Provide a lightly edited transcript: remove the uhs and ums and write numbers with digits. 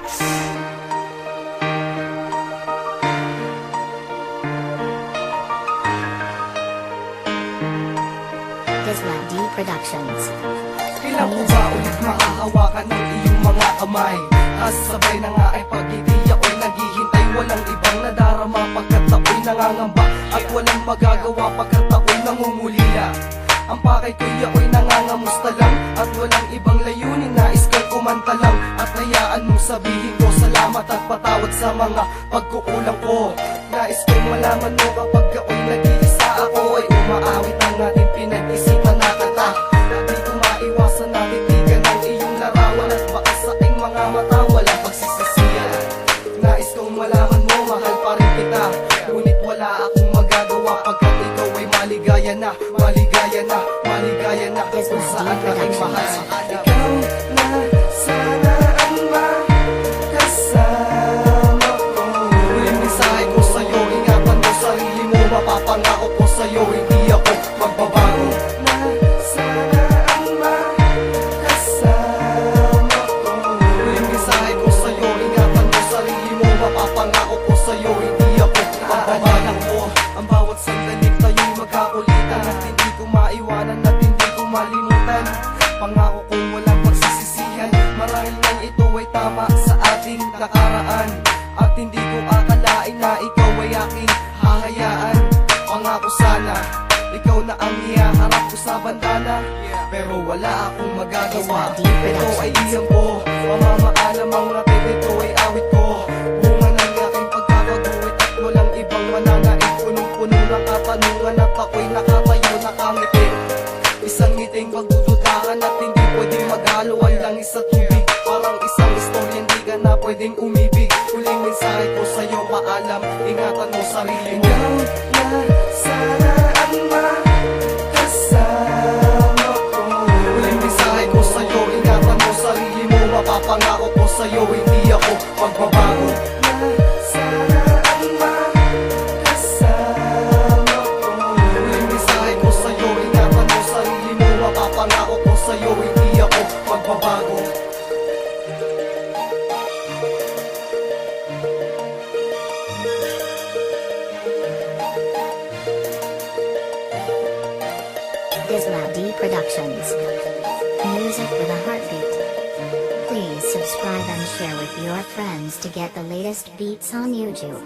Disla D Productions. Kailan ko ba ulit maahawakan ng iyong mga kamay? Kasabay na nga ay pag-ibig ako'y naghihintay. Walang ibang nadarama pagkat ako'y nangangamba, at walang magagawa pagkat ako'y nangungulila. Ang pakay ko'y ako'y nangangamusta lang, at walang ibang layunin, nais kong kumanta lang. At hayaan mong sabihin ko salamat at patawad sa mga pagkukulang ko. Nais kong malaman mo kapag ako'y nag-iisa, ako ay umaawit ang ating pinag-isipan na kanta. Di ko maiwasan na titigan ang iyong larawan, at baka sa aking mga mata walang pagsisisihan. Nais kong malaman mo, mahal pa rin kita, ngunit wala akong magagawa pagkat ikaw ay maligaya na, maligaya na, maligaya na kung saan aking mahal. Ikaw na sana ang makasama ko. Huling mensahe ko sa'yo, ingatan mo sarili mo, mapapangako ko sa'yo, hindi ako magbabago. Na sana ang makasama ko. Huling mensahe ko sa'yo, ingatan mo sarili mo, mapapangako ko sa'yo, hindi ako magbabago. Ang bawat sandaling tayo'y magkakulitan, at hindi ko maiwanan at hindi ko malimutan. Pangako kong walang pagsisisihan, marahil nang ito ay tama sa ating nakaraan, at hindi ko akalain na ikaw ay aking hahayaan. Pangako sana, ikaw na ang ihaharap ko sa bandana, pero wala akong magagawa. Ito ay iyang ko, pamamaalam ang natin, ito ay awit ko. Bunga ng aking pagkakaguwit at walang ibang mananaig. Punong-puno ng katanungan at ako'y nakatayo, nakangiti. Isang ngiting pagdududahan at hindi pwedeng maghalo ang langis sa tubig. Parang isang istorya, hindi ka na pwedeng umibig. Huling mensahe ko sa'yo, paalam, ingatan mo sarili mo. Ikaw na sana ang makasama ko. Huling mensahe ko sa'yo, ingatan mo sarili mo, mapapangako ko sa'yo, hindi ako magbabago. Na sana ang makasama ko. Huling mensahe ko sa'yo, ingatan mo sarili mo, mapapangako ko sa'yo, hindi ako magbabago. Disla D Productions. Music with a heartbeat. Please subscribe and share with your friends to get the latest beats on YouTube.